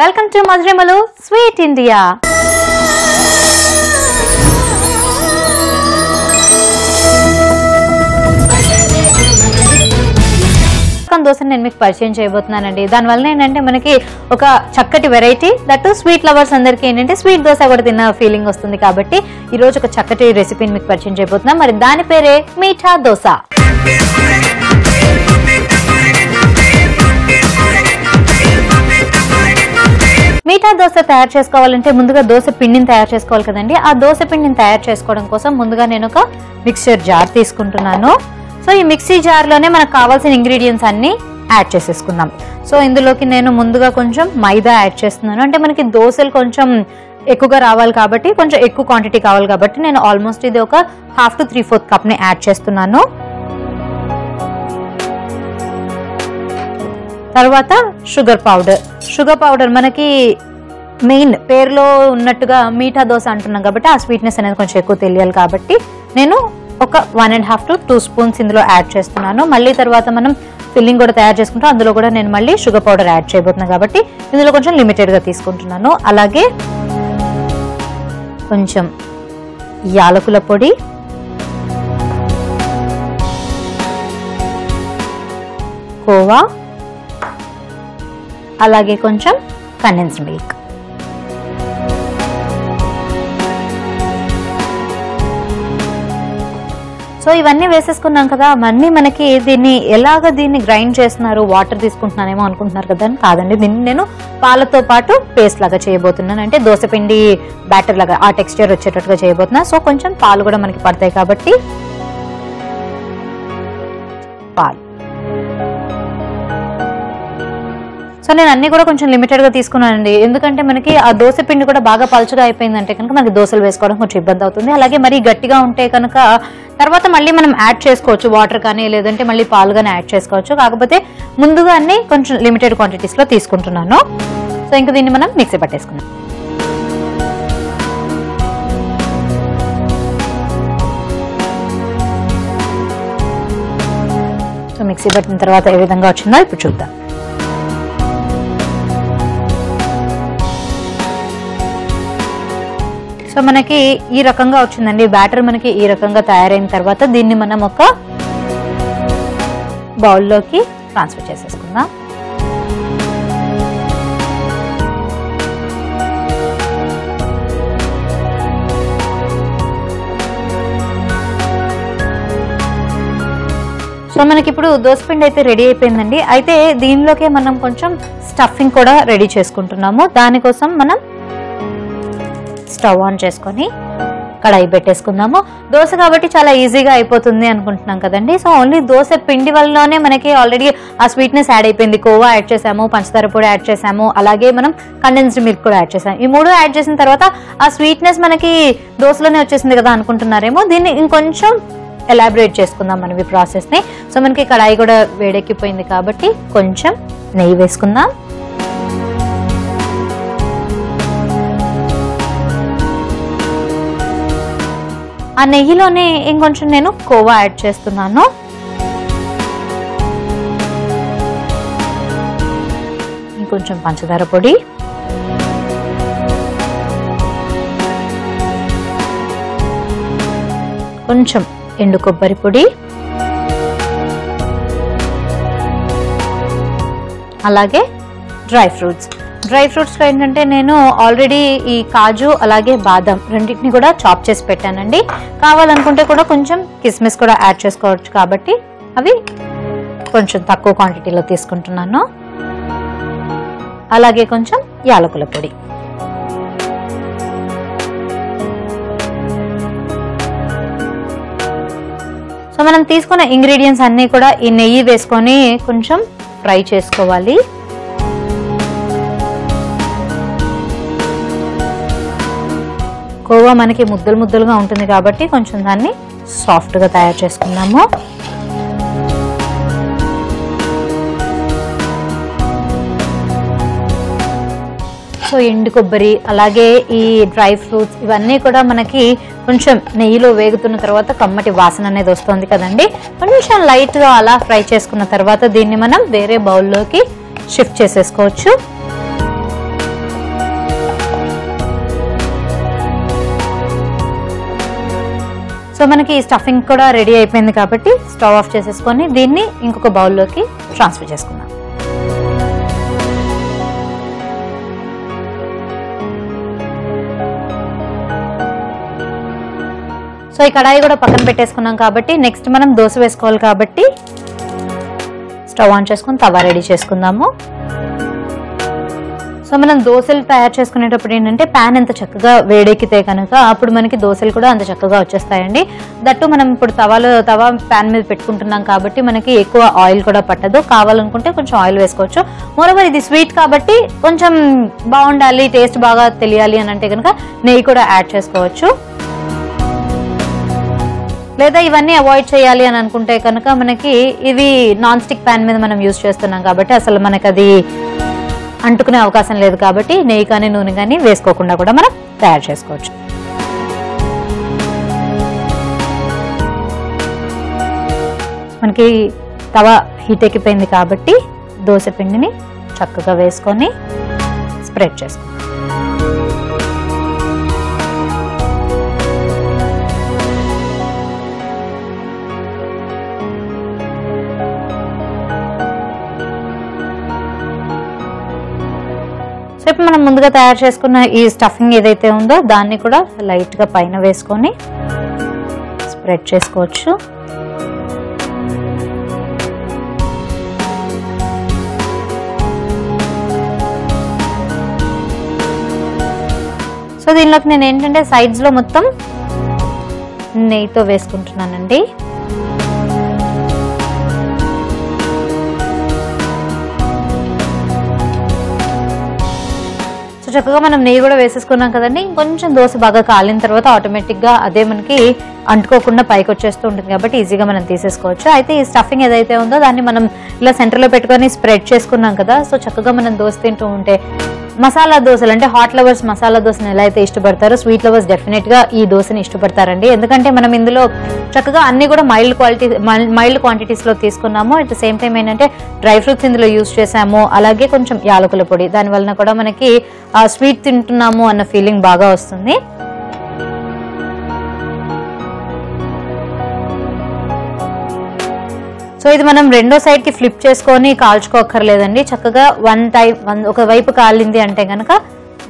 Welcome to మధురిమలు sweet India. దోశని నేను మీకు పరిచయం చేయబోతున్నానండి. దానివల్ల ఏంటంటే మనకి ఒక చక్కటి వెరైటీ, దట్టు స్వీట్ లవర్స్ అందరికీ ఏంటంటే స్వీట్ దోశ కూడా తిన్న ఫీలింగ్ వస్తుంది. కాబట్టి ఈ రోజు ఒక చక్కటి రెసిపీని మీకు పరిచయం చేయబోతున్నాం. మరి దాని పేరే మీఠా దోశ. మీఠా దోశ తయారు చేసుకోవాలంటే ముందుగా దోశ పిండిని తయారు చేసుకోవాలి కదండి. ఆ దోశ పిండిని తయారు చేసుకోవడం కోసం ముందుగా నేను ఒక మిక్సర్ జార్ తీసుకుంటున్నాను. సో ఈ మిక్సీ జార్లోనే మనకు కావాల్సిన ఇంగ్రీడియంట్స్ అన్ని యాడ్ చేసేసుకుందాం. సో ఇందులోకి నేను ముందుగా కొంచెం మైదా యాడ్ చేస్తున్నాను. అంటే మనకి దోశలు కొంచెం ఎక్కువగా రావాలి కాబట్టి, కొంచెం ఎక్కువ క్వాంటిటీ కావాలి కాబట్టి నేను ఆల్మోస్ట్ ఇది ఒక 1/2 to 3/4 కప్ని యాడ్ చేస్తున్నాను. తర్వాత షుగర్ పౌడర్ మనకి మెయిన్ పేరులో ఉన్నట్టుగా మీఠా దోశ అంటున్నాం కాబట్టి ఆ స్వీట్నెస్ అనేది కొంచెం ఎక్కువ తెలియాలి కాబట్టి నేను ఒక 1.5 to 2 స్పూన్స్ ఇందులో యాడ్ చేస్తున్నాను. మళ్ళీ తర్వాత మనం ఫిల్లింగ్ కూడా తయారు చేసుకుంటాం, అందులో కూడా నేను మళ్ళీ షుగర్ పౌడర్ యాడ్ చేయబోతున్నాను కాబట్టి ఇందులో కొంచెం లిమిటెడ్గా తీసుకుంటున్నాను. అలాగే కొంచెం యాలకుల పొడి, కోవా, అలాగే కొంచెం కండెన్స్డ్ మిల్క్. సో ఇవన్నీ వేసేసుకున్నాం కదా. అవన్నీ మనకి దీన్ని గ్రైండ్ చేస్తున్నారు, వాటర్ తీసుకుంటున్నానేమో అనుకుంటున్నారు కదా. కాదండి, దీన్ని నేను పాలతో పాటు పేస్ట్ లాగా చేయబోతున్నాను. అంటే దోశపిండి బ్యాటర్ లాగా ఆ టెక్స్చర్ వచ్చేటట్టుగా చేయబోతున్నా. సో కొంచెం పాలు కూడా మనకి పడతాయి కాబట్టి పాలు. సో నేను అన్ని కూడా కొంచెం లిమిటెడ్గా తీసుకున్నానండి. ఎందుకంటే మనకి ఆ దోశ పిండి కూడా బాగా పలుచగా అయిపోయిందంటే కనుక మనకి దోశలు వేసుకోవడం కొంచెం ఇబ్బంది అవుతుంది. అలాగే మరీ గట్టిగా ఉంటే కనుక తర్వాత మళ్ళీ మనం యాడ్ చేసుకోవచ్చు, వాటర్ కానీ లేదంటే మళ్ళీ పాలు కానీ యాడ్ చేసుకోవచ్చు. కాకపోతే ముందుగా అన్ని కొంచెం లిమిటెడ్ క్వాంటిటీస్లో తీసుకుంటున్నాను. సో ఇంకా దీన్ని మనం మిక్సీ పట్టేసుకున్నాం. సో మిక్సీ పట్టిన తర్వాత ఏ విధంగా వచ్చిందో ఇప్పుడు చూద్దాం. సో మనకి ఈ రకంగా వచ్చిందండి బ్యాటర్. మనకి ఈ రకంగా తయారైన తర్వాత దీన్ని మనం ఒక బౌల్లోకి ట్రాన్స్ఫర్ చేసేసుకుందాం. సో మనకి ఇప్పుడు దోసపిండి అయితే రెడీ అయిపోయిందండి. అయితే దీనిలోకి మనం కొంచెం స్టఫింగ్ కూడా రెడీ చేసుకుంటున్నాము. దానికోసం మనం స్టవ్ ఆన్ చేసుకొని కడాయి పెట్టేసుకుందాము. దోశ కాబట్టి చాలా ఈజీగా అయిపోతుంది అనుకుంటున్నాం కదండి. సో ఓన్లీ దోశ పిండి వల్లనే మనకి ఆల్రెడీ ఆ స్వీట్నెస్ యాడ్ అయిపోయింది. కోవా యాడ్ చేసాము, పంచదార పొడి యాడ్ చేసాము, అలాగే మనం కండెన్స్డ్ మిల్క్ కూడా యాడ్ చేసాము. ఈ 3 యాడ్ చేసిన తర్వాత ఆ స్వీట్నెస్ మనకి దోశలోనే వచ్చేసింది కదా అనుకుంటున్నారేమో. దీన్ని ఇంకొంచెం ఎలాబరేట్ చేసుకుందాం మనం ఈ ప్రాసెస్ని. సో మనకి కడాయి కూడా వేడెక్కిపోయింది కాబట్టి కొంచెం నెయ్యి వేసుకుందాం. ఆ నెయ్యిలోనే ఇంకొంచెం నేను కోవా యాడ్ చేస్తున్నాను. ఇంకొంచెం పంచదార పొడి, కొంచెం ఎండు కొబ్బరి పొడి, అలాగే డ్రై ఫ్రూట్స్లో ఏంటంటే నేను ఆల్రెడీ ఈ కాజు అలాగే బాదం రెండింటిని కూడా చాప్ చేసి పెట్టానండి. కావాలనుకుంటే కూడా కొంచెం కిస్మిస్ కూడా యాడ్ చేసుకోవచ్చు కాబట్టి అవి కొంచెం తక్కువ క్వాంటిటీలో తీసుకుంటున్నాను. అలాగే కొంచెం యాలకుల పొడి. సో మనం తీసుకున్న ఇంగ్రీడియంట్స్ అన్నీ కూడా ఈ నెయ్యి వేసుకొని కొంచెం ఫ్రై చేసుకోవాలి. కోవా మనకి ముద్దలుగా ఉంటుంది కాబట్టి కొంచెం దాన్ని సాఫ్ట్గా తయారు చేసుకున్నాము. సో ఎండు కొబ్బరి అలాగే ఈ డ్రై ఫ్రూట్స్ ఇవన్నీ కూడా మనకి కొంచెం నెయ్యిలో వేగుతున్న తర్వాత కమ్మటి వాసన అనేది వస్తుంది కదండి. కొంచెం లైట్గా అలా ఫ్రై చేసుకున్న తర్వాత దీన్ని మనం వేరే బౌల్లోకి షిఫ్ట్ చేసేసుకోవచ్చు. సో మనకి ఈ స్టఫింగ్ కూడా రెడీ అయిపోయింది కాబట్టి స్టవ్ ఆఫ్ చేసేసుకొని దీన్ని ఇంకొక బౌల్లోకి ట్రాన్స్ఫర్ చేసుకుందాం. సో ఈ కడాయి కూడా పక్కన పెట్టేసుకున్నాం కాబట్టి నెక్స్ట్ మనం దోశ వేసుకోవాలి కాబట్టి స్టవ్ ఆన్ చేసుకుని తవా రెడీ చేసుకుందాము. సో మనం దోశలు తయారు చేసుకునేటప్పుడు ఏంటంటే ప్యాన్ ఎంత చక్కగా వేడెక్కితే కనుక అప్పుడు మనకి దోశలు కూడా అంత చక్కగా వచ్చేస్తాయండి. దట్టు మనం ఇప్పుడు తవా ప్యాన్ మీద పెట్టుకుంటున్నాం కాబట్టి మనకి ఎక్కువ ఆయిల్ కూడా పట్టదు. కావాలనుకుంటే కొంచెం ఆయిల్ వేసుకోవచ్చు. మరోవర్ ఇది స్వీట్ కాబట్టి కొంచెం బాగుండాలి, టేస్ట్ బాగా తెలియాలి అని అంటే కనుక నెయ్యి కూడా యాడ్ చేసుకోవచ్చు. లేదా ఇవన్నీ అవాయిడ్ చేయాలి అని అనుకుంటే కనుక మనకి ఇవి నాన్ స్టిక్ ప్యాన్ మీద మనం యూజ్ చేస్తున్నాం కాబట్టి అసలు మనకి అది అంటుకునే అవకాశం లేదు కాబట్టి నెయ్యి కానీ నూనె కానీ వేసుకోకుండా కూడా మనం తయారు చేసుకోవచ్చు. మనకి తవా హీట్ ఎక్కిపోయింది కాబట్టి దోశ పిండిని చక్కగా వేసుకొని స్ప్రెడ్ చేసుకుంటాం. ఇప్పుడు మనం ముందుగా తయారు చేసుకున్న ఈ స్టఫింగ్ ఏదైతే ఉందో దాన్ని కూడా లైట్గా పైన వేసుకొని స్ప్రెడ్ చేసుకోవచ్చు. సో దీనిలోకి నేను ఏంటంటే సైడ్స్లో మొత్తం నెయ్యితో వేసుకుంటున్నానండి. సో చక్కగా మనం నెయ్యి కూడా వేసేసుకున్నాం కదండి. ఇంకొంచెం దోశ బాగా కాలిన తర్వాత ఆటోమేటిక్గా అదే మనకి అంటుకోకుండా పైకి వచ్చేస్తూ ఉంటుంది కాబట్టి ఈజీగా మనం తీసేసుకోవచ్చు. అయితే ఈ స్టఫింగ్ ఏదైతే ఉందో దాన్ని మనం ఇలా సెంటర్లో పెట్టుకొని స్ప్రెడ్ చేసుకున్నాం కదా. సో చక్కగా మనం దోశ తింటూ ఉంటే మసాలా దోశలు అంటే హాట్ లవర్స్ మసాలా దోశను ఎలా అయితే ఇష్టపడతారో స్వీట్ లవర్స్ డెఫినెట్గా ఈ దోశని ఇష్టపడతారండి. ఎందుకంటే మనం ఇందులో చక్కగా అన్ని కూడా మైల్డ్ క్వాంటిటీస్లో తీసుకున్నాము. అట్ ద సేమ్ టైం ఏంటంటే డ్రై ఫ్రూట్స్ ఇందులో యూజ్ చేసాము, అలాగే కొంచెం యాలకుల పొడి, దానివల్ల కూడా మనకి స్వీట్ తింటున్నాము అన్న ఫీలింగ్ బాగా వస్తుంది. సో ఇది మనం రెండో సైడ్ కి ఫ్లిప్ చేసుకొని కాల్చుకోక్కర్లేదండి. చక్కగా ఒక వైపు కాలింది అంటే కనుక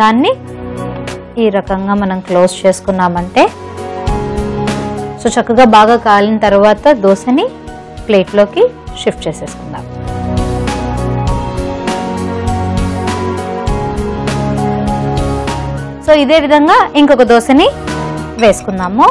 దాన్ని ఈ రకంగా మనం క్లోజ్ చేసుకున్నామంటే సో చక్కగా బాగా కాలిన తర్వాత దోశని ప్లేట్లోకి షిఫ్ట్ చేసేసుకుందాం. సో ఇదే విధంగా ఇంకొక దోశని వేసుకుందాము.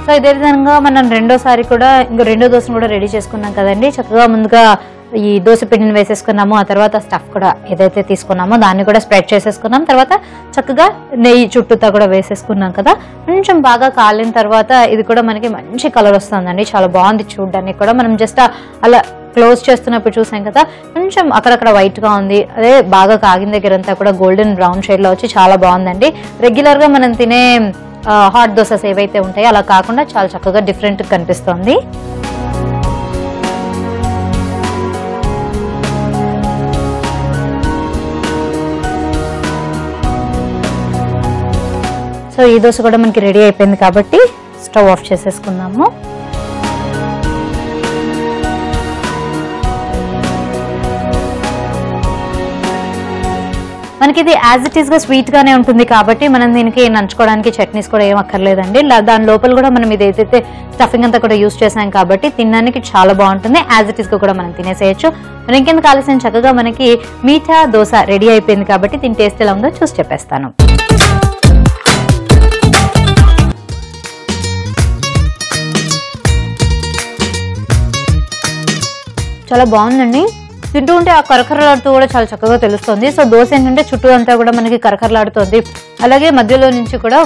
సో ఇదే విధంగా మనం రెండోసారి కూడా రెండో దోశను కూడా రెడీ చేసుకున్నాం కదండి. చక్కగా ముందుగా ఈ దోశ పిండిని వేసేసుకున్నాము, ఆ తర్వాత స్టఫ్ కూడా ఏదైతే తీసుకున్నామో దాన్ని కూడా స్ప్రెడ్ చేసేసుకున్నాం. తర్వాత చక్కగా నెయ్యి చుట్టూతా కూడా వేసేసుకున్నాం కదా. కొంచెం బాగా కాలిన తర్వాత ఇది కూడా మనకి మంచి కలర్ వస్తుందండి, చాలా బాగుంది చూడడానికి కూడా. మనం జస్ట్ అలా క్లోజ్ చేస్తున్నప్పుడు చూసాం కదా, కొంచెం అక్కడక్కడ వైట్గా ఉంది. అదే బాగా కాగిన దగ్గర అంతా కూడా గోల్డెన్ బ్రౌన్ షేడ్లో వచ్చి చాలా బాగుందండి. రెగ్యులర్గా మనం తినే హాట్ దోసెస్ ఏవైతే ఉంటాయో అలా కాకుండా చాలా చక్కగా డిఫరెంట్ కనిపిస్తుంది. సో ఈ దోశ కూడా మనకి రెడీ అయిపోయింది కాబట్టి స్టవ్ ఆఫ్ చేసేసుకుందాము. మనకి ఇది యాజ్ ఇట్ ఈస్ గా స్వీట్ గానే ఉంటుంది కాబట్టి మనం దీనికి నంచుకోవడానికి చట్నీస్ కూడా ఏం అక్కర్లేదండి. దాని లోపల కూడా మనం ఇది ఏదైతే స్టఫింగ్ అంతా కూడా యూస్ చేసాం కాబట్టి తినడానికి చాలా బాగుంటుంది. యాజ్ ఇట్ ఈస్ గా కూడా మనం తినేసేయచ్చు. మరి ఇంకెందుకు ఆలస్యం, చక్కగా మనకి మీఠా దోశ రెడీ అయిపోయింది కాబట్టి దీని టేస్ట్ ఎలా ఉందో చూసి చెప్పేస్తాను. చాలా బాగుందండి. తింటూ ఉంటే ఆ కరకరలాడుతూ కూడా చాలా చక్కగా తెలుస్తుంది. సో దోశ ఏంటంటే చుట్టూ అంతా కూడా మనకి కరకరలాడుతుంది, అలాగే మధ్యలో నుంచి కూడా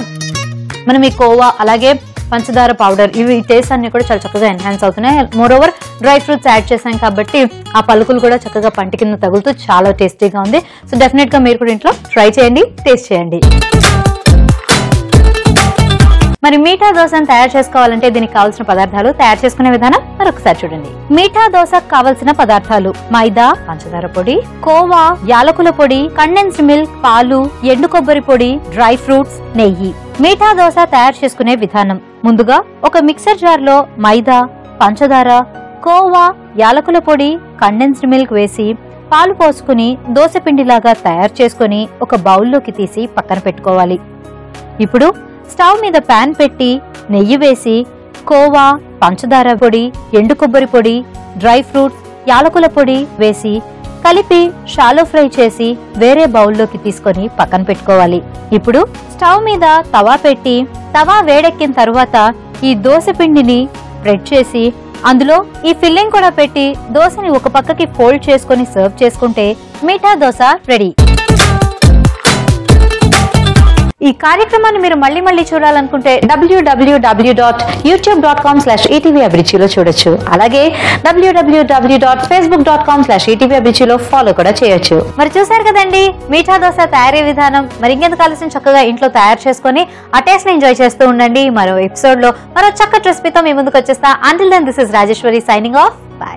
మనం ఈ కోవా అలాగే పంచదార పౌడర్ ఇవి టేస్ట్ అన్ని కూడా చాలా చక్కగా ఎన్హాన్స్ అవుతున్నాయి. More over dry fruits add చేసాం కాబట్టి ఆ పలుకులు కూడా చక్కగా పంటి కింద తగులుతూ చాలా టేస్టీగా ఉంది. సో డెఫినెట్ గా మీరు కూడా ఇంట్లో ట్రై చేయండి, టేస్ట్ చేయండి. మరి మీఠా దోశను తయారు చేసుకోవాలంటే దీనికి కావాల్సిన పదార్థాలు, తయారు చేసుకునే విధానం మరొకసారి చూడండి. మీఠా దోశకు కావలసిన పదార్థాలు: మైదా, పంచదార పొడి, కోవా, యాలకుల పొడి, కండెన్స్డ్ మిల్క్, పాలు, ఎండు కొబ్బరి పొడి, డ్రై ఫ్రూట్స్, నెయ్యి. మీఠా దోశ తయారు చేసుకునే విధానం: ముందుగా ఒక మిక్సర్ జార్ లో మైదా, పంచదార, కోవా, యాలకుల పొడి, కండెన్స్డ్ మిల్క్ వేసి పాలు పోసుకుని దోశ పిండిలాగా తయారు చేసుకుని ఒక బౌల్లోకి తీసి పక్కన పెట్టుకోవాలి. ఇప్పుడు స్టవ్ మీద ప్యాన్ పెట్టి నెయ్యి వేసి కోవా, పంచదార పొడి, ఎండు కొబ్బరి పొడి, డ్రై ఫ్రూట్స్, యాలకుల పొడి వేసి కలిపి షాలో ఫ్రై చేసి వేరే బౌల్లోకి తీసుకొని పక్కన పెట్టుకోవాలి. ఇప్పుడు స్టవ్ మీద తవా పెట్టి తవా వేడెక్కిన తర్వాత ఈ దోశ పిండిని స్ప్రెడ్ చేసి అందులో ఈ ఫిల్లింగ్ కూడా పెట్టి దోశని ఒక పక్కకి ఫోల్డ్ చేసుకొని సర్వ్ చేసుకుంటే మీఠా దోశ రెడీ. ఈ కార్యక్రమాన్ని మీరు మళ్ళీ చూడాలనుకుంటే www.youtube.com/etvabridge చూడొచ్చు. అలాగే www.facebook.com/etvabridge ఫాలో కూడా చేయొచ్చు. మరి చూసారు కదండి మీఠా దోశ తయారీ విధానం. మరి ఇంకెందుకు ఆలస్యం, చక్కగా ఇంట్లో తయారు చేసుకుని ఆ టేస్ట్ ని ఎంజాయ్ చేస్తూ ఉండండి. మరో ఎపిసోడ్ లో మరో చక్కటి రెసిపీతో మీ ముందుకు వచ్చేస్తా. Until then this is Rajeshwari signing off. By.